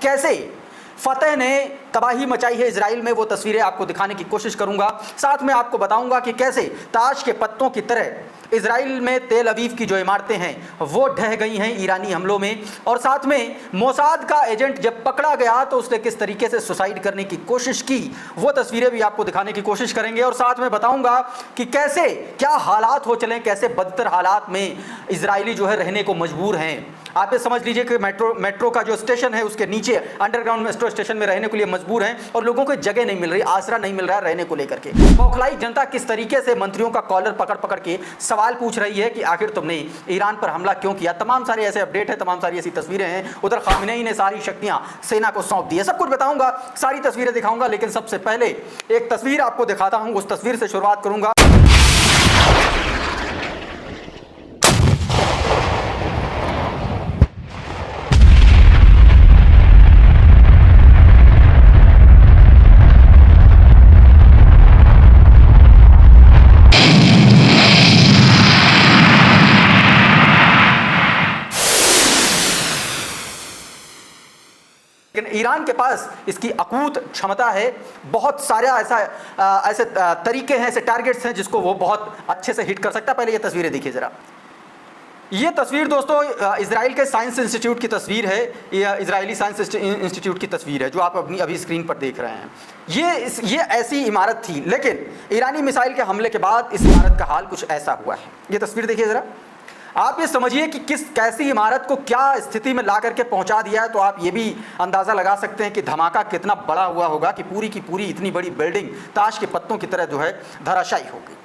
कैसे फतेह ने तबाही मचाई है इजराइल में, वो तस्वीरें आपको दिखाने की कोशिश करूंगा। साथ में आपको बताऊंगा कि कैसे ताश के पत्तों की तरह इजराइल में तेल अवीव की जो इमारतें हैं वो ढह गई हैं ईरानी हमलों में, और साथ में मोसाद का एजेंट जब पकड़ा गया तो उसने किस तरीके से सुसाइड करने की कोशिश की, वो तस्वीरें भी आपको दिखाने की कोशिश करेंगे। और साथ में बताऊंगा कि कैसे क्या हालात हो चले, कैसे बदतर हालात में इजरायली जो है रहने को मजबूर हैं। आप ये समझ लीजिए कि मेट्रो का जो स्टेशन है उसके नीचे अंडरग्राउंड मेट्रो स्टेशन में रहने के लिए मजबूर हैं और लोगों को जगह नहीं मिल रही, आसरा नहीं मिल रहा है रहने को लेकर के। बौखलाई जनता किस तरीके से मंत्रियों का कॉलर पकड़ पकड़ के सवाल पूछ रही है कि आखिर तुमने ईरान पर हमला क्यों किया। तमाम सारे ऐसे अपडेट है, तमाम सारी ऐसी तस्वीरें हैं। उधर खामेनेई ने सारी शक्तियां सेना को सौंप दी है। सब कुछ बताऊंगा, सारी तस्वीरें दिखाऊंगा, लेकिन सबसे पहले एक तस्वीर आपको दिखाता हूं। उस तस्वीर से शुरुआत करूंगा। लेकिन ईरान के पास इसकी अकूत क्षमता है, बहुत सारे ऐसे तरीके हैं, ऐसे टारगेट्स हैं जिसको वो बहुत अच्छे से हिट कर सकता है। पहले ये तस्वीरें देखिए जरा। ये तस्वीर दोस्तों इजराइल के साइंस इंस्टीट्यूट की तस्वीर है, ये इजरायली साइंस इंस्टीट्यूट की तस्वीर है जो आप अपनी अभी स्क्रीन पर देख रहे हैं। ये ऐसी इमारत थी, लेकिन ईरानी मिसाइल के हमले के बाद इस इमारत का हाल कुछ ऐसा हुआ है। ये तस्वीर देखिए जरा। आप ये समझिए कि कैसी इमारत को क्या स्थिति में ला करके पहुंचा दिया है, तो आप ये भी अंदाज़ा लगा सकते हैं कि धमाका कितना बड़ा हुआ होगा कि पूरी की पूरी इतनी बड़ी बिल्डिंग ताश के पत्तों की तरह जो है धराशायी हो गई।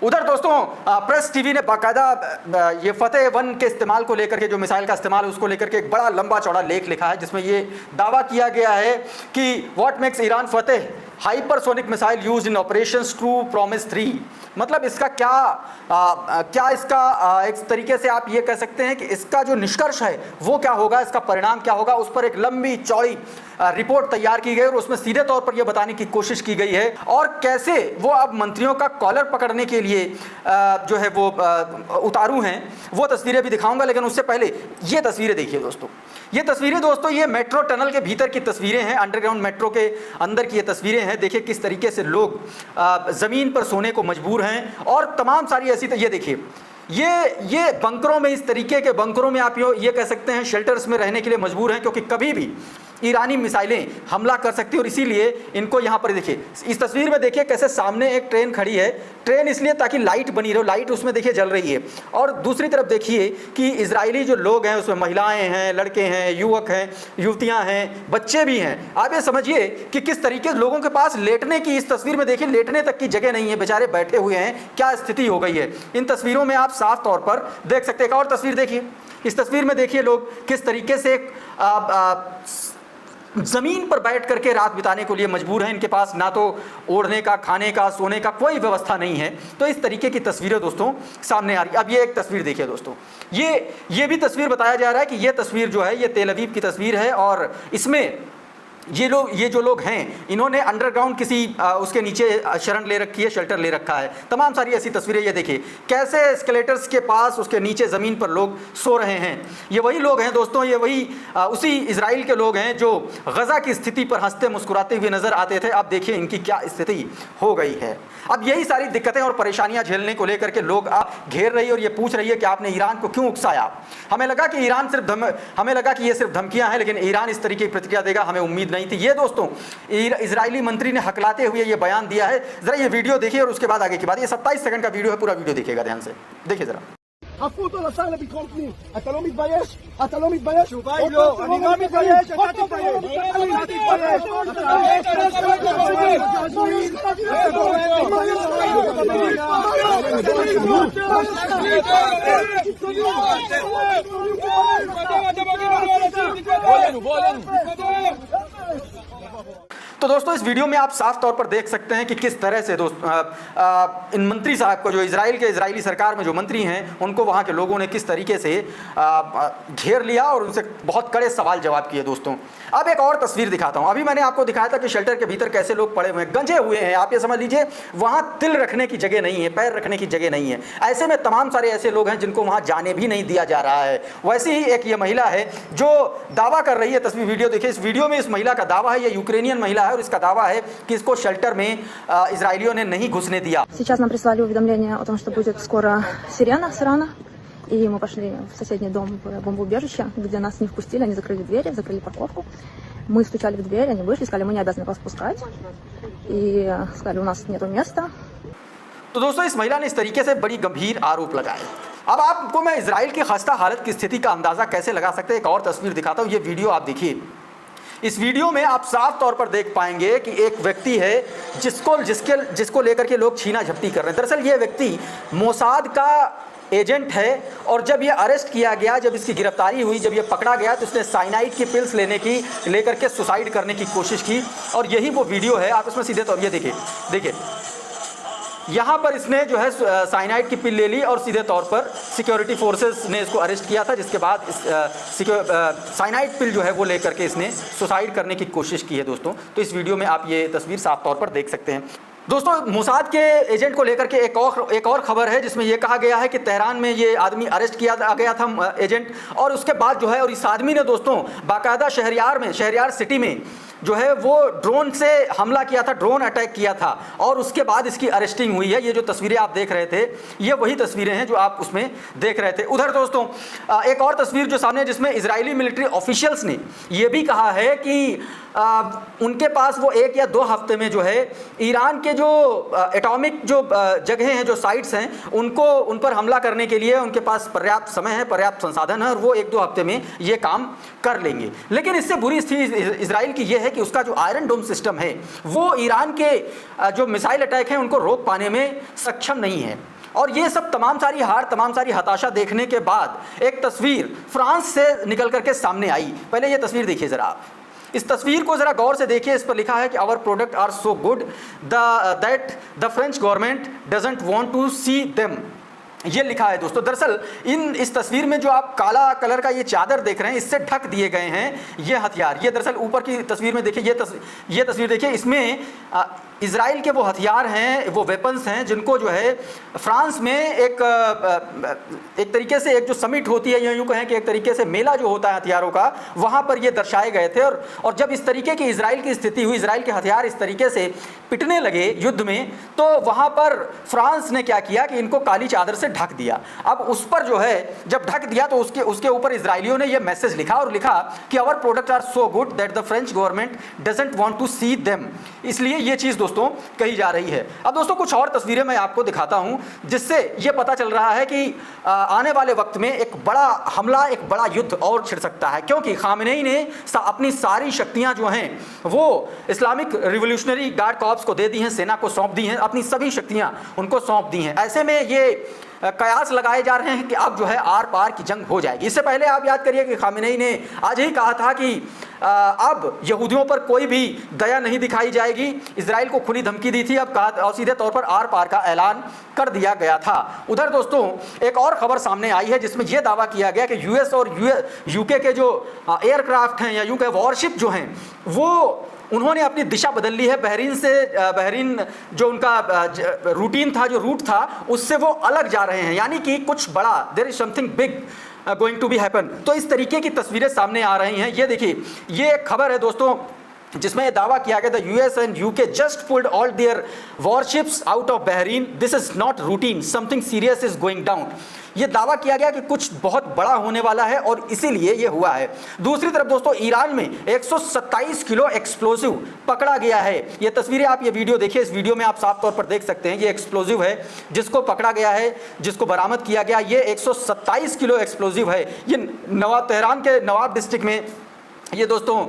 उधर दोस्तों प्रेस टीवी ने बाकायदा ये फतेह 1 के इस्तेमाल को लेकर के, जो मिसाइल का इस्तेमाल है उसको लेकर के एक बड़ा लंबा चौड़ा लेख लिखा है, जिसमें ये दावा किया गया है कि what makes Iran Fateh hypersonic missile used in operations true promise 3। मतलब इसका क्या इसका एक तरीके से आप ये कह सकते हैं कि इसका जो निष्कर्ष है वो क्या होगा, इसका परिणाम क्या होगा, उस पर एक लंबी चौड़ी रिपोर्ट तैयार की गई और उसमें सीधे तौर पर यह बताने की कोशिश की गई है और कैसे वो अब मंत्रियों का कॉलर पकड़ने के लिए जो है वो उतारू हैं। वो तस्वीरें भी दिखाऊंगा, लेकिन उससे पहले ये तस्वीरें देखिए दोस्तों। ये तस्वीरें दोस्तों ये मेट्रो टनल के भीतर की तस्वीरें हैं, अंडरग्राउंड मेट्रो के अंदर की ये तस्वीरें हैं। देखिए किस तरीके से लोग ज़मीन पर सोने को मजबूर हैं और तमाम सारी ऐसी, ये देखिए ये बंकरों में, इस तरीके के बंकरों में आप ये कह सकते हैं शेल्टर्स में रहने के लिए मजबूर हैं, क्योंकि कभी भी ईरानी मिसाइलें हमला कर सकती है और इसीलिए इनको यहाँ पर देखिए, इस तस्वीर में देखिए कैसे सामने एक ट्रेन खड़ी है। ट्रेन इसलिए ताकि लाइट बनी रहे, लाइट उसमें देखिए जल रही है। और दूसरी तरफ देखिए कि इजरायली जो लोग हैं उसमें महिलाएं हैं, लड़के हैं, युवक हैं, युवतियां हैं, बच्चे भी हैं। आप ये समझिए कि किस तरीके से लोगों के पास लेटने की, इस तस्वीर में देखिए लेटने तक की जगह नहीं है, बेचारे बैठे हुए हैं। क्या स्थिति हो गई है इन तस्वीरों में आप साफ तौर पर देख सकते हैं। एक और तस्वीर देखिए, इस तस्वीर में देखिए लोग किस तरीके से ज़मीन पर बैठ करके रात बिताने के लिए मजबूर हैं। इनके पास ना तो ओढ़ने का, खाने का, सोने का कोई व्यवस्था नहीं है। तो इस तरीके की तस्वीरें दोस्तों सामने आ रही है। अब ये एक तस्वीर देखिए दोस्तों, ये भी तस्वीर बताया जा रहा है कि ये तस्वीर जो है ये तेल अवीव की तस्वीर है और इसमें ये जो लोग हैं इन्होंने अंडरग्राउंड किसी उसके नीचे शरण ले रखी है, शेल्टर ले रखा है। तमाम सारी ऐसी तस्वीरें ये देखिए कैसे एस्केलेटर्स के पास उसके नीचे ज़मीन पर लोग सो रहे हैं। ये वही लोग हैं दोस्तों, ये वही उसी इजराइल के लोग हैं जो गज़ा की स्थिति पर हंसते मुस्कुराते हुए नज़र आते थे। अब देखिए इनकी क्या स्थिति हो गई है। अब यही सारी दिक्कतें और परेशानियां झेलने को लेकर के लोग घेर रही है और ये पूछ रही है कि आपने ईरान को क्यों उकसाया। हमें लगा कि हमें लगा कि ये सिर्फ धमकियां हैं, लेकिन ईरान इस तरीके की प्रतिक्रिया देगा हमें उम्मीद नहीं थी। ये दोस्तों इजरायली मंत्री ने हकलाते हुए ये बयान दिया है। जरा ये वीडियो देखिए और उसके बाद आगे की बात। ये 27 सेकंड का वीडियो है, पूरा वीडियो देखिएगा ध्यान से, देखिए जरा। הפכו אותו לשר לביטחון פנים. אתה לא מתבייש? אתה לא מתבייש? התשובה היא לא. אני לא מתבייש, אתה תתבייש. אתה תתבייש. तो दोस्तों इस वीडियो में आप साफ तौर पर देख सकते हैं कि किस तरह से इन मंत्री साहब को, जो इजरायली सरकार में जो मंत्री हैं, उनको वहाँ के लोगों ने किस तरीके से घेर लिया और उनसे बहुत कड़े सवाल जवाब किए। दोस्तों अब एक और तस्वीर दिखाता हूँ। अभी मैंने आपको दिखाया था कि शेल्टर के भीतर कैसे लोग पड़े हुए हैं, गंजे हुए हैं। आप ये समझ लीजिए वहाँ तिल रखने की जगह नहीं है, पैर रखने की जगह नहीं है। ऐसे में तमाम सारे ऐसे लोग हैं जिनको वहाँ जाने भी नहीं दिया जा रहा है। वैसे ही एक ये महिला है जो दावा कर रही है, तस्वीर वीडियो देखिए। इस वीडियो में इस महिला का दावा है, ये यूक्रेनियन महिला है और इसका दावा है कि इसको शेल्टर में इजरायलियों ने नहीं घुसने दिया। Сейчас нам прислали уведомление о том, что будет скоро сирена с Ирана, и мы пошли в соседний дом в бомбоубежище, где нас не впустили, они закрыли двери, закрыли парковку. Мы стучали в дверь, они вышли, сказали, мы не обязаны вас пускать, и сказали, у нас нету места. तो दोस्तों इस महिला ने इस तरीके से बड़ी गंभीर आरोप लगाए। अब आपको मैं इजराइल की खस्ता हालत की स्थिति का अंदाजा कैसे लगा सकते हैं, एक और तस्वीर दिखाता हूँ। ये वीडियो आप देखिए। इस वीडियो में आप साफ तौर पर देख पाएंगे कि एक व्यक्ति है जिसको लेकर के लोग छीना झपटी कर रहे हैं। दरअसल ये व्यक्ति मोसाद का एजेंट है और जब ये अरेस्ट किया गया, जब इसकी गिरफ्तारी हुई, जब ये पकड़ा गया तो उसने साइनाइड की पिल्स लेकर के सुसाइड करने की कोशिश की। और यही वो वीडियो है, आप इसमें सीधे तौर, ये देखिए यहाँ पर इसने जो है साइनाइड की पिल ले ली और सीधे तौर पर सिक्योरिटी फोर्सेस ने इसको अरेस्ट किया था, जिसके बाद साइनाइड पिल जो है वो लेकर के इसने सुसाइड करने की कोशिश की है। दोस्तों तो इस वीडियो में आप ये तस्वीर साफ तौर पर देख सकते हैं। दोस्तों मोसाद के एजेंट को लेकर के एक और खबर है जिसमें यह कहा गया है कि तेहरान में ये आदमी अरेस्ट किया गया था एजेंट, और उसके बाद जो है, और इस आदमी ने दोस्तों बाकायदा शहरियार सिटी में जो है वो ड्रोन से हमला किया था, ड्रोन अटैक किया था और उसके बाद इसकी अरेस्टिंग हुई है। ये जो तस्वीरें आप देख रहे थे ये वही तस्वीरें हैं जो आप उसमें देख रहे थे। उधर दोस्तों एक और तस्वीर जो सामने है जिसमें इजरायली मिलिट्री ऑफिशियल्स ने ये भी कहा है कि उनके पास वो 1 या 2 हफ्ते में जो है ईरान के जो एटॉमिक जो जगह हैं, जो साइट्स हैं, उन पर हमला करने के लिए उनके पास पर्याप्त समय है, पर्याप्त संसाधन है और वो 1-2 हफ्ते में ये काम कर लेंगे। लेकिन इससे बुरी स्थिति इजराइल की ये है कि उसका जो आयरन डोम सिस्टम है वो ईरान के जो मिसाइल अटैक हैं उनको रोक पाने में सक्षम नहीं है। और ये सब तमाम सारी हताशा देखने के बाद एक तस्वीर फ्रांस से निकल करके सामने आई। पहले ये तस्वीर देखिए ज़रा आप, इस तस्वीर को ज़रा गौर से देखिए। इस पर लिखा है कि our product are so good that the French government doesn't want to see them, ये लिखा है दोस्तों। दरअसल इस तस्वीर में जो आप काला कलर का ये चादर देख रहे हैं, इससे ढक दिए गए हैं ये हथियार। ये दरअसल ऊपर की तस्वीर में देखिए, ये तस्वीर देखिए, इसमें इजराइल के वो हथियार हैं, वो वेपन्स हैं जिनको जो है फ्रांस में एक तरीके से एक जो समिट होती है, या यूँ कहें कि एक तरीके से मेला जो होता है हथियारों का, वहाँ पर ये दर्शाए गए थे। और जब इस तरीके की इजराइल की स्थिति हुई, इजराइल के हथियार इस तरीके से पिटने लगे युद्ध में, तो वहाँ पर फ्रांस ने क्या किया कि इनको काली चादर से ढक दिया। अब उस पर जो है जब ढक दिया तो उसके ऊपर इजराइलियों ने ये मैसेज लिखा और लिखा कि our product are so good that the French government doesn't want to see them. इसलिए ये चीज़ दोस्तों कही जा रही है। अब दोस्तों कुछ और तस्वीरें मैं आपको दिखाता हूं जिससे ये पता चल रहा है कि आने वाले वक्त में एक बड़ा हमला, एक बड़ा युद्ध और छिड़ सकता है, क्योंकि खामेनेई ने अपनी सारी शक्तियां जो हैं वो इस्लामिक रिवोल्यूशनरी गार्ड कॉर्प्स को दे दी हैं, सेना को सौंप दी हैं, अपनी सभी शक्तियां उनको सौंप दी हैं। ऐसे में ये कयास लगाए जा रहे हैं कि अब जो है आर पार की जंग हो जाएगी। इससे पहले आप याद करिए कि खामेनेई ने आज ही कहा था कि अब यहूदियों पर कोई भी दया नहीं दिखाई जाएगी, इजराइल को खुली धमकी दी थी, अब कहा और सीधे तौर पर आर पार का ऐलान कर दिया गया था। उधर दोस्तों एक और खबर सामने आई है जिसमें यह दावा किया गया कि यूएस और यूके के जो एयरक्राफ्ट हैं या यूं कहें वॉरशिप जो हैं वो उन्होंने अपनी दिशा बदल ली है। बहरीन जो उनका रूटीन था, जो रूट था, उससे वो अलग जा रहे हैं, यानी कि कुछ बड़ा, there is something big going to be happen. तो इस तरीके की तस्वीरें सामने आ रही हैं। ये देखिए, ये एक खबर है दोस्तों जिसमें यह दावा किया गया था US and UK just pulled all their warships out of Bahrain, this is not routine, something serious is going down. ये दावा किया गया कि कुछ बहुत बड़ा होने वाला है और इसीलिए ये हुआ है। दूसरी तरफ दोस्तों ईरान में 127 किलो एक्सप्लोसिव पकड़ा गया है। ये तस्वीरें आप, ये वीडियो देखिए, इस वीडियो में आप साफ तौर पर देख सकते हैं ये एक्सप्लोसिव है जिसको पकड़ा गया है, जिसको बरामद किया गया। ये 127 किलो एक्सप्लोसिव है। ये तेहरान के नवाब डिस्ट्रिक्ट में ये दोस्तों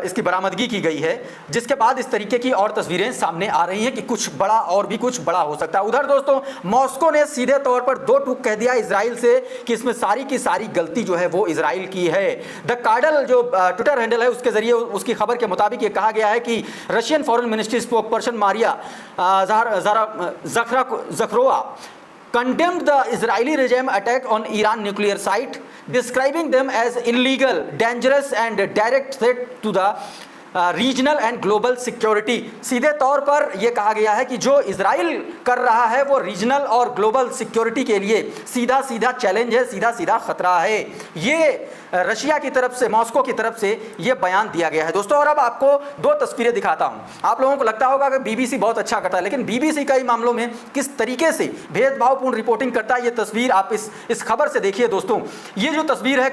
इसकी बरामदगी की गई है, जिसके बाद इस तरीके की और तस्वीरें सामने आ रही हैं कि कुछ बड़ा और भी कुछ बड़ा हो सकता है। उधर दोस्तों मॉस्को ने सीधे तौर पर दो टूक कह दिया इजराइल से कि इसमें सारी की सारी गलती जो है वो इजराइल की है। द कार्डल जो ट्विटर हैंडल है उसके जरिए उसकी खबर के मुताबिक ये कहा गया है कि Russian foreign ministry spokesperson Maria Zakharova condemned the Israeli regime attack on Iran nuclear site, describing them as illegal, dangerous and direct threat to the regional and global security. सीधे तौर पर यह कहा गया है कि जो इजराइल कर रहा है वो रीजनल और ग्लोबल सिक्योरिटी के लिए सीधा सीधा चैलेंज है, सीधा सीधा खतरा है। ये रशिया की तरफ से, मॉस्को की तरफ से ये बयान दिया गया है दोस्तों। और अब आपको दो तस्वीरें दिखाता हूं। आप लोगों को लगता होगा कि बीबीसी बहुत अच्छा करता है, लेकिन बीबीसी कई मामलों में किस तरीके से भेदभावपूर्ण रिपोर्टिंग करता है, ये तस्वीर आप इस खबर से देखिए दोस्तों। ये जो तस्वीर है,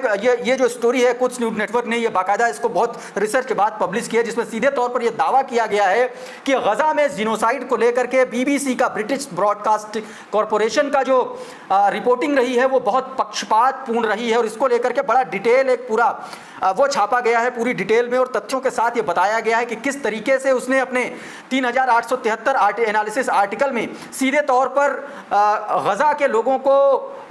ये जो स्टोरी है, कुछ न्यूज़ नेटवर्क ने ये बाकायदा इसको बहुत रिसर्च के बाद पब्लिश किया, जिसमें सीधे तौर पर यह दावा किया गया है कि गजा में जिनोसाइड को लेकर के बीबीसी का, ब्रिटिश ब्रॉडकास्ट कॉरपोरेशन का जो रिपोर्टिंग रही है वो बहुत पक्षपातपूर्ण रही है। और इसको लेकर के बड़ा डिटेल एक पूरा वो छापा गया है पूरी डिटेल में, और तथ्यों के साथ ये बताया गया है कि किस तरीके से उसने अपने 3873 एनालिसिस आर्टिकल में सीधे तौर पर गजा के लोगों को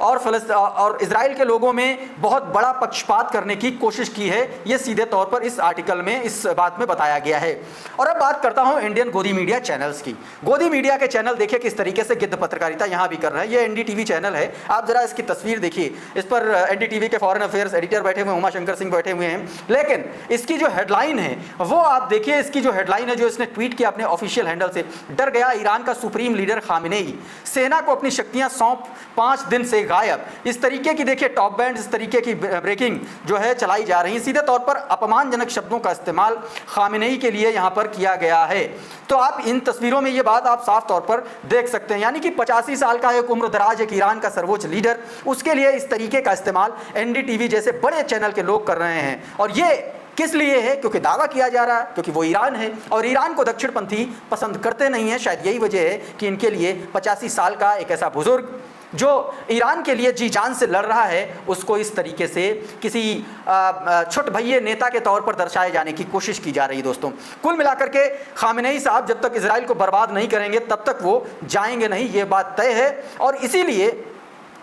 और इजराइल के लोगों में बहुत बड़ा पक्षपात करने की कोशिश की है। ये सीधे तौर पर इस आर्टिकल में, इस बात में बताया गया है। और अब बात करता हूं इंडियन गोदी मीडिया चैनल्स की। गोदी मीडिया के चैनल देखिए किस तरीके से गिद्ध पत्रकारिता यहां भी कर रहे हैं। ये एनडीटीवी चैनल है, आप जरा इसकी तस्वीर देखिए। इस पर एनडीटीवी के फॉरेन अफेयर्स एडिटर बैठे हुए, उमाशंकर सिंह बैठे हुए हैं, लेकिन इसकी जो हेडलाइन है वो आप देखिए। इसकी जो हेडलाइन है, जो इसने ट्वीट किया अपने ऑफिशियल हैंडल से, डर गया ईरान का सुप्रीम लीडर खामेनेई, सेना को अपनी शक्तियां सौंप 5 दिन से गायब। इस तरीके की देखिए टॉप बैंड, इस तरीके की ब्रेकिंग जो है चलाई जा रही है। सीधे तौर पर अपमानजनक शब्दों का इस्तेमाल खामेनेई के लिए यहां पर किया गया है। तो आप इन तस्वीरों में ये बात आप साफ तौर पर देख सकते हैं, यानी कि 85 साल का एक उम्र दराज एक ईरान का सर्वोच्च लीडर, उसके लिए इस तरीके का इस्तेमाल एनडीटीवी जैसे बड़े चैनल के लोग कर रहे हैं। और ये किस लिए है? क्योंकि दावा किया जा रहा है क्योंकि वो ईरान है और ईरान को दक्षिणपंथी पसंद करते नहीं है। शायद यही वजह है कि इनके लिए 85 साल का एक ऐसा बुजुर्ग जो ईरान के लिए जी जान से लड़ रहा है, उसको इस तरीके से किसी छोट भैये नेता के तौर पर दर्शाए जाने की कोशिश की जा रही है दोस्तों। कुल मिलाकर के खामेनेई साहब जब तक इजराइल को बर्बाद नहीं करेंगे तब तक वो जाएंगे नहीं, ये बात तय है। और इसीलिए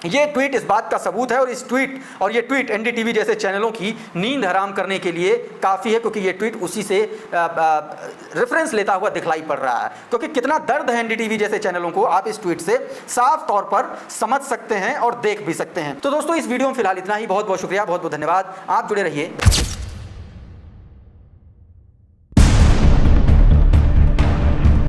ये ट्वीट इस बात का सबूत है। और ये ट्वीट एनडीटीवी जैसे चैनलों की नींद हराम करने के लिए काफ़ी है, क्योंकि ये ट्वीट उसी से रेफरेंस लेता हुआ दिखलाई पड़ रहा है। क्योंकि कितना दर्द है एनडीटीवी जैसे चैनलों को, आप इस ट्वीट से साफ तौर पर समझ सकते हैं और देख भी सकते हैं। तो दोस्तों इस वीडियो में फिलहाल इतना ही। बहुत बहुत शुक्रिया, बहुत बहुत धन्यवाद। आप जुड़े रहिए।